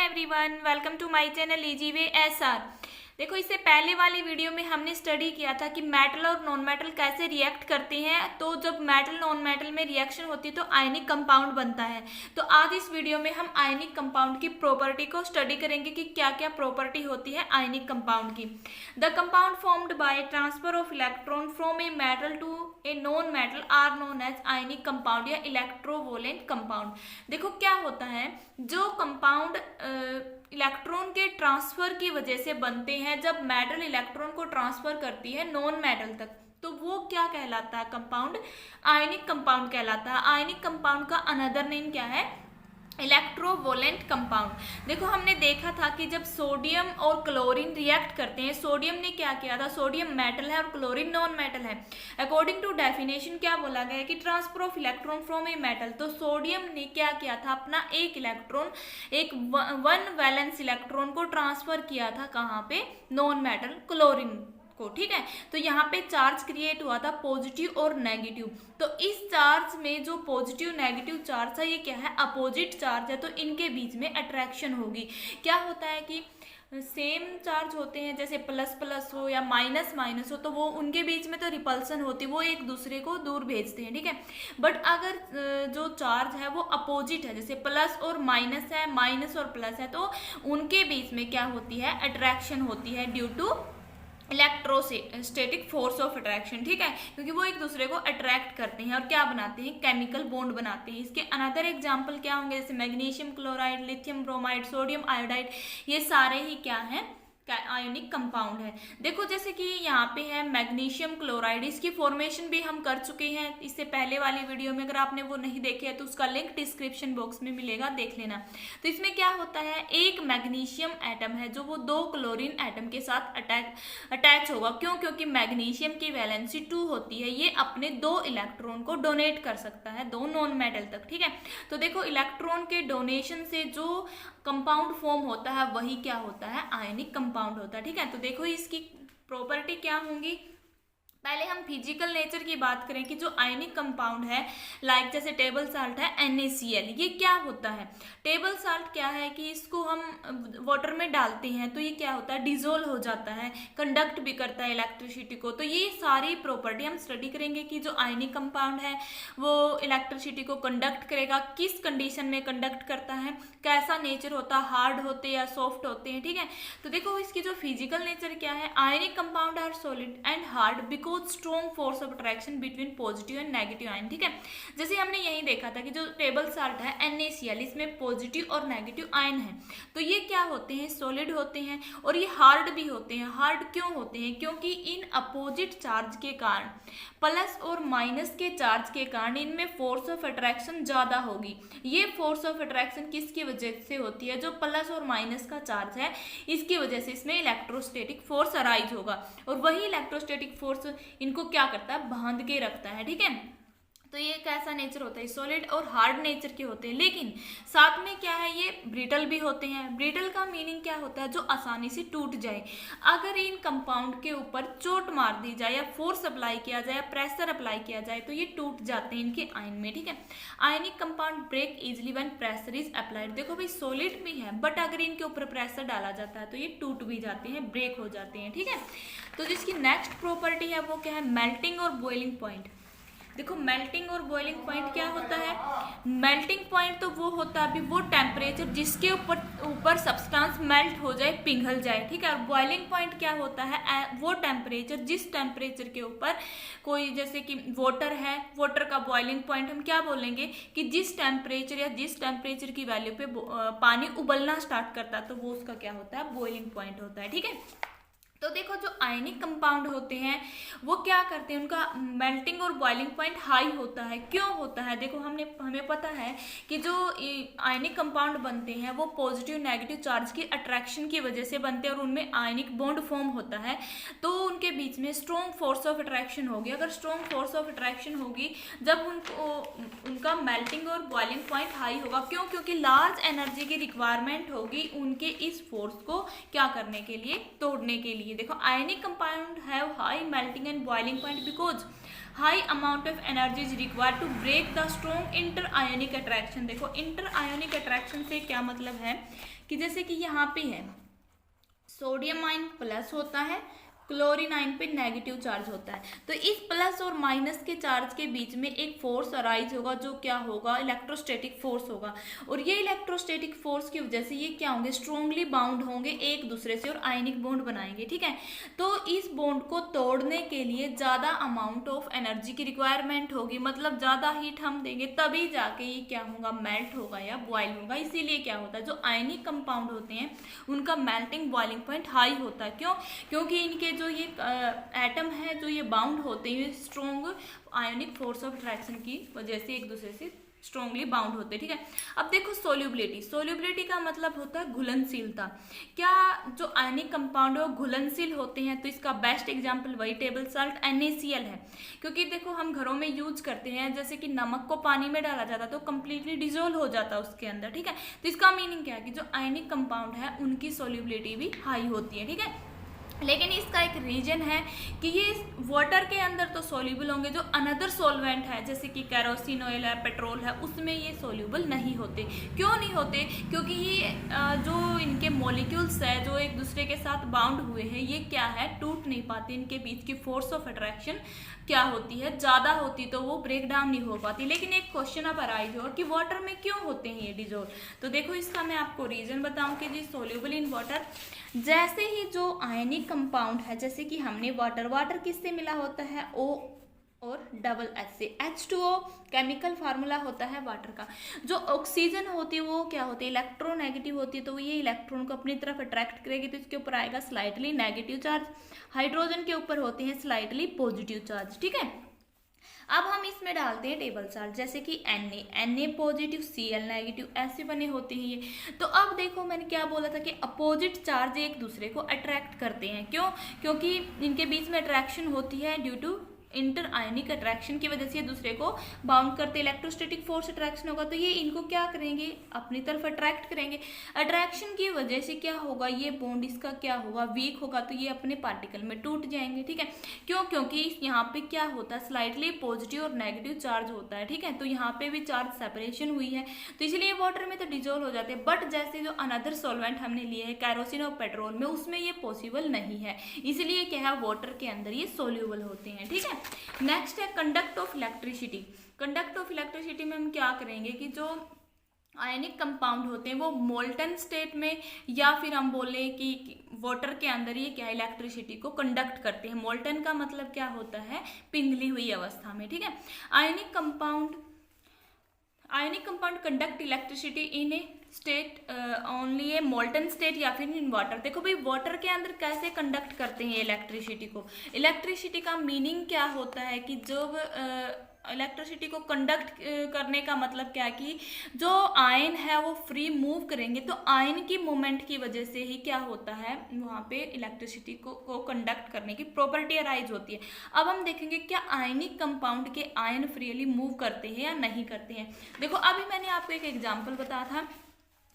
Everyone, welcome to my channel easy way SR. देखो, इससे पहले वाली वीडियो में हमने स्टडी किया था कि मेटल और नॉन मेटल कैसे रिएक्ट करते हैं। तो जब मेटल नॉन मेटल में रिएक्शन होती है तो आयनिक कंपाउंड बनता है। तो आज इस वीडियो में हम आयनिक कंपाउंड की प्रॉपर्टी को स्टडी करेंगे कि क्या क्या प्रॉपर्टी होती है आयनिक कंपाउंड की। The compound formed by transfer of electron from a metal to a non metal are known as ionic compound या इलेक्ट्रोवोलेंट कंपाउंड। देखो क्या होता है, जो कंपाउंड इलेक्ट्रॉन के ट्रांसफर की वजह से बनते हैं, जब मेटल इलेक्ट्रॉन को ट्रांसफर करती है नॉन मेटल तक, तो वो क्या कहलाता है? कंपाउंड आयनिक कंपाउंड कहलाता है। आयनिक कंपाउंड का अनदर नेम क्या है? इलेक्ट्रोवोलेंट कंपाउंड। देखो, हमने देखा था कि जब सोडियम और क्लोरीन रिएक्ट करते हैं, सोडियम ने क्या किया था? सोडियम मेटल है और क्लोरीन नॉन मेटल है। अकॉर्डिंग टू डेफिनेशन क्या बोला गया है कि transfer of electron from a metal. तो सोडियम ने क्या किया था? अपना एक इलेक्ट्रॉन, एक वन वैलेंस इलेक्ट्रॉन को ट्रांसफर किया था कहाँ पे? नॉन मेटल क्लोरीन को। ठीक है, तो यहाँ पे चार्ज क्रिएट हुआ था पॉजिटिव और नेगेटिव। तो इस चार्ज में जो पॉजिटिव नेगेटिव चार्ज है, ये क्या है? अपोजिट चार्ज है। तो इनके बीच में अट्रैक्शन होगी। क्या होता है कि सेम चार्ज होते हैं, जैसे प्लस प्लस हो या माइनस माइनस हो, तो वो उनके बीच में तो रिपल्सन होती है, वो एक दूसरे को दूर भेजते हैं। ठीक है, बट अगर जो चार्ज है वो अपोजिट है, जैसे प्लस और माइनस है, माइनस और प्लस है, तो उनके बीच में क्या होती है? अट्रैक्शन होती है due to electrostatic force of attraction. ठीक है, क्योंकि वो एक दूसरे को अट्रैक्ट करते हैं और क्या बनाते हैं? केमिकल बॉन्ड बनाते हैं। इसके अनदर एग्जांपल क्या होंगे? जैसे magnesium chloride, lithium bromide, sodium iodide, ये सारे ही क्या हैं? आयोनिक कंपाउंड है। देखो, जैसे कि यहाँ पे है मैग्नीशियम क्लोराइड, इसकी फॉर्मेशन भी हम कर चुके हैं इससे पहले वाली वीडियो में। अगर आपने वो नहीं देखे है तो उसका लिंक डिस्क्रिप्शन बॉक्स में मिलेगा, देख लेना। तो इसमें क्या होता है, एक मैग्नीशियम एटम है जो वो दो क्लोरीन एटम के साथ अटैच होगा। क्यों? क्योंकि मैग्नीशियम की वैलेंसी 2 होती है, ये अपने 2 इलेक्ट्रॉन को डोनेट कर सकता है, 2 नॉन मेटल तक। ठीक है, तो देखो, इलेक्ट्रॉन के डोनेशन से जो कंपाउंड फॉर्म होता है वही क्या होता है? आयनिक कंपाउंड होता है। ठीक है, तो देखो इसकी प्रॉपर्टी क्या होंगी। पहले हम फिजिकल नेचर की बात करें कि जो आयनिक कंपाउंड है, लाइक जैसे टेबल साल्ट है NaCl, ये क्या होता है? टेबल साल्ट क्या है कि इसको हम वाटर में डालते हैं तो ये क्या होता है? डिजोल्व हो जाता है, कंडक्ट भी करता है इलेक्ट्रिसिटी को। तो ये सारी प्रॉपर्टी हम स्टडी करेंगे कि जो आयनिक कंपाउंड है वो इलेक्ट्रिसिटी को कंडक्ट करेगा, किस कंडीशन में कंडक्ट करता है, कैसा नेचर होता है, हार्ड होते हैं या सॉफ्ट होते हैं। ठीक है, तो देखो इसकी जो फिजिकल नेचर क्या है, ionic compound are solid and hard because strong force of attraction between positive and negative ion. ठीक है, जैसे हमने यही देखा था कि जो टेबल साल्ट है NaCl, इसमें पॉजिटिव और नेगेटिव आयन है। तो ये क्या होते हैं? सॉलिड होते हैं और ये हार्ड भी होते हैं। हार्ड क्यों होते हैं? क्योंकि इन अपोजिट चार्ज के कारण, प्लस और माइनस के चार्ज के कारण, इनमें फोर्स ऑफ अट्रैक्शन ज्यादा होगी। ये फोर्स ऑफ अट्रैक्शन किसकी वजह से होती है? जो प्लस और माइनस का चार्ज है, इसकी वजह से इसमें इलेक्ट्रोस्टैटिक फोर्स अराइज होगा। और वही इलेक्ट्रोस्टैटिक फोर्स इनको क्या करता है? बांध के रखता है। ठीक है, तो ये कैसा नेचर होता है? सॉलिड और हार्ड नेचर के होते हैं। लेकिन साथ में क्या है? ये ब्रिटल भी होते हैं। ब्रिटल का मीनिंग क्या होता है? जो आसानी से टूट जाए। अगर इन कंपाउंड के ऊपर चोट मार दी जाए या फोर्स अप्लाई किया जाए या प्रेशर अप्लाई किया जाए तो ये टूट जाते हैं इनके आयन में। ठीक है, ionic compound break easily when pressure is applied. देखो भाई, सॉलिड भी है बट अगर इनके ऊपर प्रेशर डाला जाता है तो ये टूट भी जाते हैं, ब्रेक हो जाते हैं। ठीक है, तो जिसकी नेक्स्ट प्रॉपर्टी है वो क्या है? मेल्टिंग और बॉइलिंग पॉइंट। देखो, मेल्टिंग और बॉइलिंग पॉइंट क्या होता है? मेल्टिंग पॉइंट तो वो होता है अभी वो टेम्परेचर जिसके ऊपर सब्सटेंस मेल्ट हो जाए, पिघल जाए। ठीक है, और बॉइलिंग पॉइंट क्या होता है? वो टेम्परेचर जिस टेम्परेचर के ऊपर कोई, जैसे कि वाटर है, वाटर का बॉइलिंग पॉइंट हम क्या बोलेंगे कि जिस टेम्परेचर या जिस टेम्परेचर की वैल्यू पे पानी उबलना स्टार्ट करता है तो वो उसका क्या होता है? बॉइलिंग पॉइंट होता है। ठीक है, तो देखो, जो आयनिक कंपाउंड होते हैं वो क्या करते हैं? उनका मेल्टिंग और बॉइलिंग पॉइंट हाई होता है। क्यों होता है? देखो, हमें पता है कि जो आयनिक कंपाउंड बनते हैं वो पॉजिटिव नेगेटिव चार्ज की अट्रैक्शन की वजह से बनते हैं और उनमें आयनिक बॉन्ड फॉर्म होता है। तो उनके बीच में स्ट्रॉन्ग फोर्स ऑफ अट्रैक्शन होगी। अगर स्ट्रॉन्ग फोर्स ऑफ अट्रैक्शन होगी जब उनका मेल्टिंग और बॉइलिंग पॉइंट हाई होगा। क्यों? क्योंकि लार्ज एनर्जी की रिक्वायरमेंट होगी उनके इस फोर्स को क्या करने के लिए? तोड़ने के लिए। लिए। देखो ionic compound have high melting and boiling point because high amount of energy is required to break the strong inter ionic attraction. देखो इंटर आयोनिक अट्रैक्शन से क्या मतलब है कि जैसे कि यहाँ पे है सोडियम आयन प्लस होता है, क्लोरीन आयन पे नेगेटिव चार्ज होता है, तो इस प्लस और माइनस के चार्ज के बीच में एक फोर्स अराइज होगा जो क्या होगा, इलेक्ट्रोस्टैटिक फोर्स होगा। और ये इलेक्ट्रोस्टैटिक फोर्स की वजह से ये क्या होंगे, स्ट्रोंगली बाउंड होंगे एक दूसरे से और आयनिक बॉन्ड बनाएंगे। ठीक है, तो इस बॉन्ड को तोड़ने के लिए ज़्यादा अमाउंट ऑफ एनर्जी की रिक्वायरमेंट होगी, मतलब ज़्यादा हीट हम देंगे तभी जाके ये क्या होगा, मेल्ट होगा या बॉयल होगा। इसीलिए क्या होता है, जो आयनिक कंपाउंड होते हैं उनका मेल्टिंग बॉइलिंग पॉइंट हाई होता है। क्यों? क्योंकि इनके जो ये एटम है जो ये बाउंड होते हैं strong ionic force of attraction की वजह से एक दूसरे से स्ट्रॉन्गली बाउंड होते हैं। ठीक है, अब देखो सोल्यूबिलिटी। सोल्यूबिलिटी का मतलब होता है घुलनशीलता। क्या जो आयनिक कंपाउंड है वो घुलनशील होते हैं, तो इसका बेस्ट एग्जांपल वही टेबल साल्ट NaCl है। क्योंकि देखो हम घरों में यूज करते हैं, जैसे कि नमक को पानी में डाला जाता है तो कंप्लीटली डिजोल्व हो जाता है उसके अंदर। ठीक है, तो इसका मीनिंग क्या है कि जो आयनिक कंपाउंड है उनकी सोल्यूबिलिटी भी हाई होती है। ठीक है, लेकिन इसका एक रीजन है कि ये वाटर के अंदर तो सोल्यूबल होंगे, जो अनदर सॉल्वेंट है जैसे कि कैरोसिन ऑयल है, पेट्रोल है, उसमें ये सोल्यूबल नहीं होते। क्यों नहीं होते? क्योंकि ये जो इनके मॉलिक्यूल्स है जो एक दूसरे के साथ बाउंड हुए हैं, ये क्या है, टूट नहीं पाते। इनके बीच की फोर्स ऑफ अट्रैक्शन क्या होती है, ज़्यादा होती, तो वो ब्रेक डाउन नहीं हो पाती। लेकिन एक क्वेश्चन अब अराइज हो कि वाटर में क्यों होते हैं ये डिजोल्व, तो देखो इसका मैं आपको रीजन बताऊं कि जी सोल्यूबल इन वाटर, जैसे ही जो आयनिक कंपाउंड है, जैसे कि हमने वाटर किससे मिला होता है, O और डबल H से, H2O केमिकल फार्मूला होता है वाटर का। जो ऑक्सीजन होती है वो क्या होती है, इलेक्ट्रोनेगेटिव होती है, तो ये इलेक्ट्रॉन को अपनी तरफ अट्रैक्ट करेगी तो इसके ऊपर आएगा स्लाइटली नेगेटिव चार्ज। हाइड्रोजन के ऊपर होते हैं स्लाइटली पॉजिटिव चार्ज। ठीक है, अब हम इसमें डालते हैं टेबल साल्ट, जैसे कि Na पॉजिटिव, Cl नेगेटिव, ऐसे बने होते हैं ये। तो अब देखो मैंने क्या बोला था कि अपोजिट चार्ज एक दूसरे को अट्रैक्ट करते हैं। क्यों? क्योंकि इनके बीच में अट्रैक्शन होती है due to inter ionic attraction की वजह से दूसरे को बाउंड करते, इलेक्ट्रोस्टैटिक फोर्स अट्रैक्शन होगा तो ये इनको क्या करेंगे, अपनी तरफ अट्रैक्ट करेंगे। अट्रैक्शन की वजह से क्या होगा, ये बॉन्ड इसका क्या होगा, वीक होगा, तो ये अपने पार्टिकल में टूट जाएंगे। ठीक है, क्यों? क्योंकि यहाँ पे क्या होता है, स्लाइटली पॉजिटिव और नेगेटिव चार्ज होता है। ठीक है, तो यहाँ पे भी चार्ज सेपरेशन हुई है, तो इसलिए वाटर में तो डिजोल्व हो जाते हैं। बट जैसे जो अनदर सॉल्वेंट हमने लिए है कैरोसिन और पेट्रोल में, उसमें ये पॉसिबल नहीं है, इसलिए क्या है, वाटर के अंदर ये सोल्यूबल होते हैं। ठीक है, नेक्स्ट है conduct of electricity. Conduct of electricity में हम क्या करेंगे कि जो आयनिक कंपाउंड होते हैं वो मोल्टन स्टेट में, या फिर हम बोले कि वाटर के अंदर ये क्या इलेक्ट्रिसिटी को कंडक्ट करते हैं। मोल्टन का मतलब क्या होता है, पिघली हुई अवस्था में। ठीक है, आयनिक कंपाउंड कंडक्ट इलेक्ट्रिसिटी इन ए स्टेट ओनली ए मोल्टन स्टेट या फिर इन वाटर। देखो भाई वाटर के अंदर कैसे कंडक्ट करते हैं इलेक्ट्रिसिटी को। इलेक्ट्रिसिटी का मीनिंग क्या होता है कि जब इलेक्ट्रिसिटी को कंडक्ट करने का मतलब क्या है कि जो आयन है वो फ्री मूव करेंगे, तो आयन की मूवमेंट की वजह से ही क्या होता है, वहाँ पे इलेक्ट्रिसिटी को कंडक्ट करने की प्रॉपर्टी अराइज होती है। अब हम देखेंगे क्या आयनिक कंपाउंड के आयन फ्रीली मूव करते हैं या नहीं करते हैं। देखो अभी मैंने आपको एक एग्जाम्पल बताया था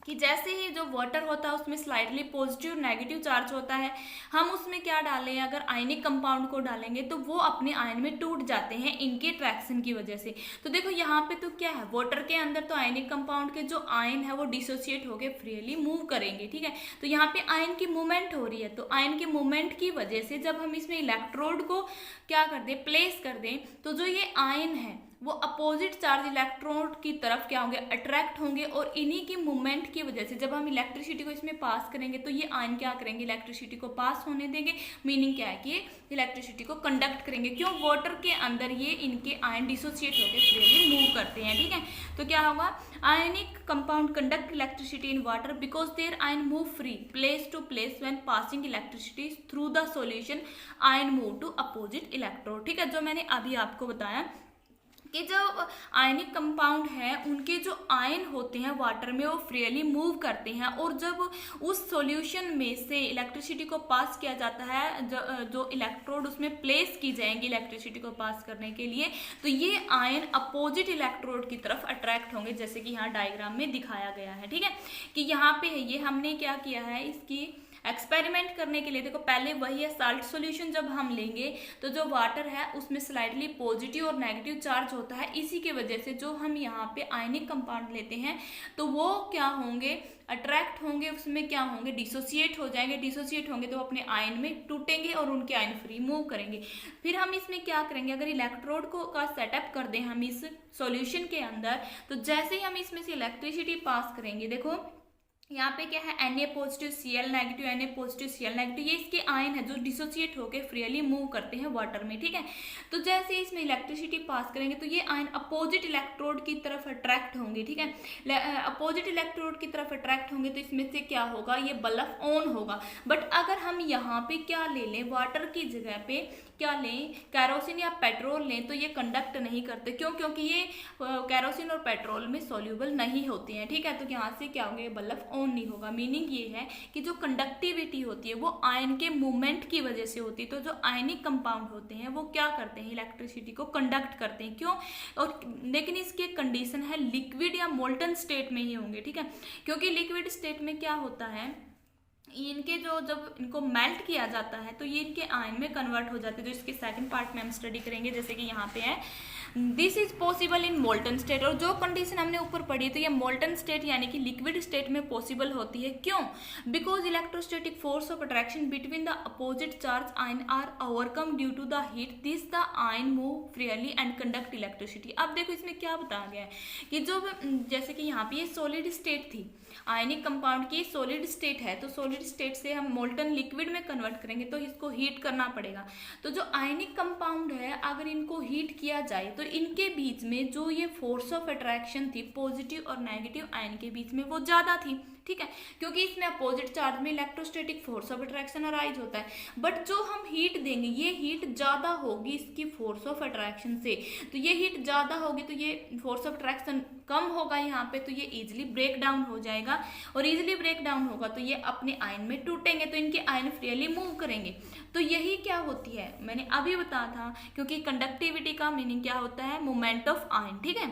कि जैसे ही जो वाटर होता है उसमें स्लाइटली पॉजिटिव नेगेटिव चार्ज होता है, हम उसमें क्या डालें, अगर आयनिक कंपाउंड को डालेंगे तो वो अपने आयन में टूट जाते हैं इनके अट्रैक्शन की वजह से। तो देखो यहाँ पे तो क्या है, वाटर के अंदर तो आयनिक कंपाउंड के जो आयन है वो डिसोसिएट होके फ्रीली मूव करेंगे। ठीक है, तो यहाँ पे आयन की मूवमेंट हो रही है, तो आयन की मूवमेंट की वजह से जब हम इसमें इलेक्ट्रोड को क्या कर दें, प्लेस कर दें, तो जो ये आयन है वो अपोजिट चार्ज इलेक्ट्रोड की तरफ क्या होंगे, अट्रैक्ट होंगे, और इन्हीं की मूवमेंट की वजह से जब हम इलेक्ट्रिसिटी को इसमें पास करेंगे तो ये आयन क्या करेंगे, इलेक्ट्रिसिटी को पास होने देंगे। मीनिंग क्या है कि ये इलेक्ट्रिसिटी को कंडक्ट करेंगे। क्यों? वाटर के अंदर ये इनके आयन डिसोसिएट होकर फ्रीली मूव करते हैं। ठीक है, तो क्या होगा, ionic compound conduct electricity in water because their ion move free place to place when passing electricity through the solution, ion move to opposite electrode. ठीक है, जो मैंने अभी आपको बताया कि जो आयनिक कंपाउंड है उनके जो आयन होते हैं वाटर में वो फ्रीली मूव करते हैं, और जब उस सॉल्यूशन में से इलेक्ट्रिसिटी को पास किया जाता है, जो इलेक्ट्रोड उसमें प्लेस की जाएंगी इलेक्ट्रिसिटी को पास करने के लिए, तो ये आयन अपोजिट इलेक्ट्रोड की तरफ अट्रैक्ट होंगे, जैसे कि यहाँ डायग्राम में दिखाया गया है। ठीक है, कि यहाँ पे है ये हमने क्या किया है, इसकी एक्सपेरिमेंट करने के लिए देखो पहले वही है, साल्ट सॉल्यूशन जब हम लेंगे तो जो वाटर है उसमें स्लाइटली पॉजिटिव और नेगेटिव चार्ज होता है। इसी की वजह से जो हम यहाँ पे आयनिक कंपाउंड लेते हैं तो वो क्या होंगे, अट्रैक्ट होंगे, उसमें क्या होंगे, डिसोसिएट हो जाएंगे। डिसोसिएट होंगे तो अपने आयन में टूटेंगे और उनके आयन फ्री मूव करेंगे। फिर हम इसमें क्या करेंगे, अगर इलेक्ट्रोड को का सेटअप कर दें हम इस सॉल्यूशन के अंदर, तो जैसे ही हम इसमें से इलेक्ट्रिसिटी पास करेंगे, देखो यहाँ पे क्या है, Na positive Cl negative, Na positive Cl negative, ये इसके आयन है जो डिसोसिएट होकर फ्रीली मूव करते हैं वाटर में, ठीक है। तो जैसे इसमें इलेक्ट्रिसिटी पास करेंगे तो ये आयन अपोजिट इलेक्ट्रोड की तरफ अट्रैक्ट होंगे, ठीक है। अपोजिट इलेक्ट्रोड की तरफ अट्रैक्ट होंगे तो इसमें से क्या होगा, ये बल्ब ऑन होगा। बट अगर हम यहाँ पे क्या ले लें, वाटर की जगह पे क्या लें, कैरोसिन या पेट्रोल लें, तो ये कंडक्ट नहीं करते। क्यों? क्योंकि ये कैरोसिन और पेट्रोल में सॉल्यूबल नहीं होती हैं, ठीक है। तो यहाँ से क्या होंगे, बल्ब ऑन नहीं होगा। मीनिंग ये है कि जो कंडक्टिविटी होती है वो आयन के मूवमेंट की वजह से होती है। तो जो आयनिक कंपाउंड होते हैं वो क्या करते हैं, इलेक्ट्रिसिटी को कंडक्ट करते हैं। क्यों? और लेकिन इसकी कंडीशन है लिक्विड या मोल्टन स्टेट में ही होंगे, ठीक है। क्योंकि लिक्विड स्टेट में क्या होता है, इनके जो जब इनको मेल्ट किया जाता है तो ये इनके आयन में कन्वर्ट हो जाते हैं, जो इसके सेकंड पार्ट में हम स्टडी करेंगे। जैसे कि यहाँ पे है this is possible in molten state, और जो कंडीशन हमने ऊपर पढ़ी तो ये मोल्टन स्टेट यानी कि लिक्विड स्टेट में पॉसिबल होती है। क्यों? Because electrostatic force of attraction between the opposite charge ion are overcome due to the heat, this the ion move freely and conduct electricity. अब देखो इसमें क्या बताया गया है कि जो जैसे कि यहाँ पे ये सॉलिड स्टेट थी, आयनिक कंपाउंड की सॉलिड स्टेट है, तो सॉलिड स्टेट से हम मोल्टन लिक्विड में कन्वर्ट करेंगे तो इसको हीट करना पड़ेगा। तो जो आयनिक कंपाउंड है अगर इनको हीट किया जाए तो इनके बीच में जो ये फोर्स ऑफ अट्रैक्शन थी पॉजिटिव और नेगेटिव आयन के बीच में वो ज्यादा थी, ठीक है। क्योंकि इसमें अपोजिट चार्ज में electrostatic force of attraction arise होता है। बट जो हम हीट देंगे ये हीट ज्यादा होगी इसकी फोर्स ऑफ अट्रैक्शन से, तो ये हीट ज्यादा होगी तो ये फोर्स ऑफ अट्रैक्शन कम होगा यहाँ पे, तो ये इजिली ब्रेक डाउन हो जाएगा। और इजिली ब्रेक डाउन होगा तो ये अपने आयन में टूटेंगे, तो इनके आयन फ्रीली मूव करेंगे। तो यही क्या होती है, मैंने अभी बताया था। क्योंकि कंडक्टिविटी का मीनिंग क्या होता है, मोमेंट ऑफ आयन, ठीक है।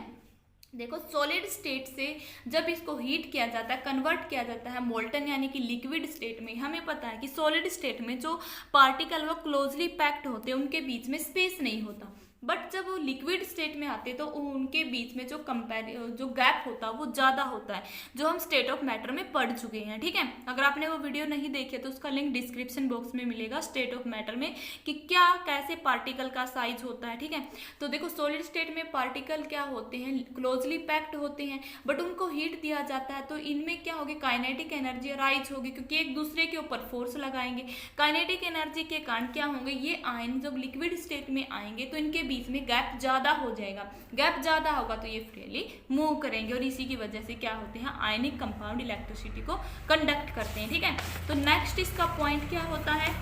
देखो सॉलिड स्टेट से जब इसको हीट किया जाता है, कन्वर्ट किया जाता है मोल्टन यानी कि लिक्विड स्टेट में, हमें पता है कि सॉलिड स्टेट में जो पार्टिकल वो क्लोजली पैक्ड होते हैं उनके बीच में स्पेस नहीं होता। बट जब वो लिक्विड स्टेट में आते तो उनके बीच में जो गैप होता है वो ज़्यादा होता है, जो हम स्टेट ऑफ मैटर में पढ़ चुके हैं, ठीक है। अगर आपने वो वीडियो नहीं देखी तो उसका लिंक डिस्क्रिप्शन बॉक्स में मिलेगा, स्टेट ऑफ मैटर में कि क्या कैसे पार्टिकल का साइज होता है, ठीक है। तो देखो सॉलिड स्टेट में पार्टिकल क्या होते हैं, क्लोजली पैक्ड होते हैं, बट उनको हीट दिया जाता है तो इनमें क्या होगी, काइनेटिक एनर्जी राइज होगी, क्योंकि एक दूसरे के ऊपर फोर्स लगाएंगे। काइनेटिक एनर्जी के कारण क्या होंगे, ये आयन जब लिक्विड स्टेट में आएंगे तो इनके बीच में गैप ज्यादा हो जाएगा। गैप ज्यादा होगा तो ये फ्रीली मूव करेंगे, और इसी की वजह से क्या होते हैं, आयनिक कंपाउंड इलेक्ट्रिसिटी को कंडक्ट करते हैं, ठीक है। तो नेक्स्ट इसका पॉइंट क्या होता है,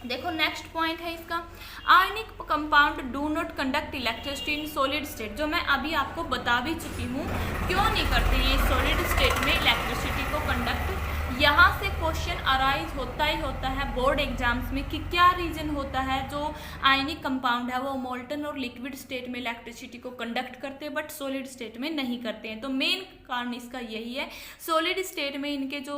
देखो नेक्स्ट पॉइंट है इसका, आयनिक compound do not conduct electricity in solid state. जो मैं अभी आपको बता भी चुकी हूँ क्यों नहीं करते ये सॉलिड स्टेट में इलेक्ट्रिसिटी को कंडक्ट। यहाँ से क्वेश्चन अराइज होता ही होता है बोर्ड एग्जाम्स में कि क्या रीजन होता है जो आयनिक कंपाउंड है वो मोल्टन और लिक्विड स्टेट में इलेक्ट्रिसिटी को कंडक्ट करते हैं बट सॉलिड स्टेट में नहीं करते हैं। तो मेन कारण इसका यही है, सॉलिड स्टेट में इनके जो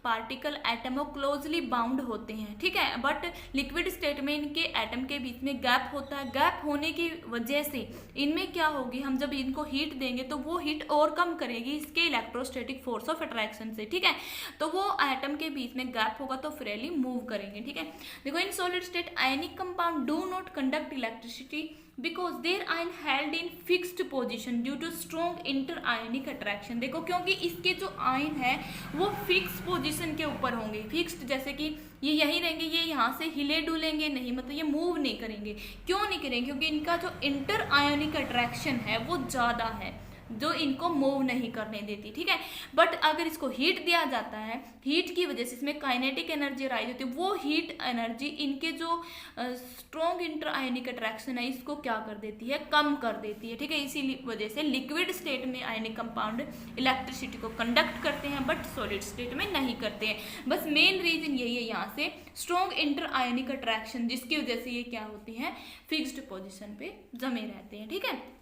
पार्टिकल एटम वो क्लोजली बाउंड होते हैं, ठीक है। बट लिक्विड स्टेट में इनके एटम के बीच में गैप होता है। गैप होने की वजह से इनमें क्या होगी, हम जब इनको हीट देंगे तो वो हीट और कम करेगी इसके इलेक्ट्रोस्टैटिक फोर्स ऑफ अट्रैक्शन से, ठीक है। तो वो एटम के बीच में गैप होगा तो फ्रीली मूव करेंगे, ठीक है। देखो in solid state ionic compound do not conduct electricity because their ion held in fixed position due to strong inter ionic attraction. देखो क्योंकि इसके जो आयन है वो फिक्स पोजिशन के ऊपर होंगे, फिक्स्ड, जैसे कि ये यहीं रहेंगे, ये यहाँ से हिले डुलेंगे नहीं, मतलब ये मूव नहीं करेंगे। क्यों नहीं करेंगे, क्योंकि इनका जो इंटर आयनिक अट्रैक्शन है वो ज़्यादा है जो इनको मूव नहीं करने देती, ठीक है। बट अगर इसको हीट दिया जाता है, हीट की वजह से इसमें काइनेटिक एनर्जी राइज होती है, वो हीट एनर्जी इनके जो स्ट्रॉन्ग इंटर आयनिक अट्रैक्शन है इसको क्या कर देती है, कम कर देती है, ठीक है। इसी वजह से लिक्विड स्टेट में आयनिक कंपाउंड इलेक्ट्रिसिटी को कंडक्ट करते हैं बट सॉलिड स्टेट में नहीं करते हैं। बस मेन रीजन यही है यहाँ से, स्ट्रॉन्ग इंटर आयनिक अट्रैक्शन, जिसकी वजह से ये क्या होती है, फिक्स्ड पोजिशन पे जमे रहते हैं, ठीक है।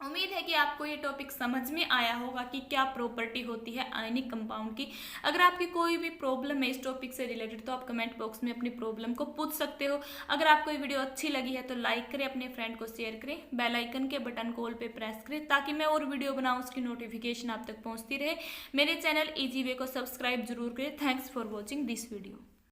उम्मीद है कि आपको ये टॉपिक समझ में आया होगा कि क्या प्रॉपर्टी होती है आयनिक कंपाउंड की। अगर आपकी कोई भी प्रॉब्लम है इस टॉपिक से रिलेटेड तो आप कमेंट बॉक्स में अपनी प्रॉब्लम को पूछ सकते हो। अगर आपको ये वीडियो अच्छी लगी है तो लाइक करें, अपने फ्रेंड को शेयर करें, बेल आइकन के बटन को ऑल पे प्रेस करें ताकि मैं और वीडियो बनाऊँ उसकी नोटिफिकेशन आप तक पहुँचती रहे। मेरे चैनल इजी वे को सब्सक्राइब जरूर करें। Thanks for watching this video.